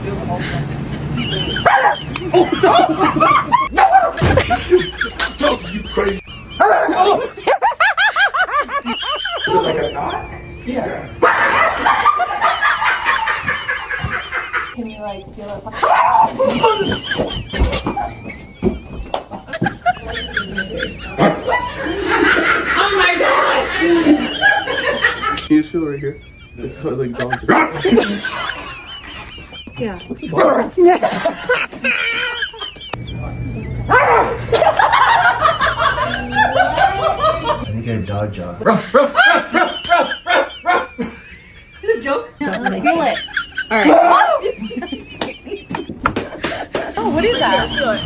No, you crazy. Is it like a knot? Yeah. Can you like feel it? Oh my gosh! Can you just feel right here? It's like dogs. Yeah. I think I have dog jaw. Is it a joke? Feel it. All right. Oh, what is that? Feel it.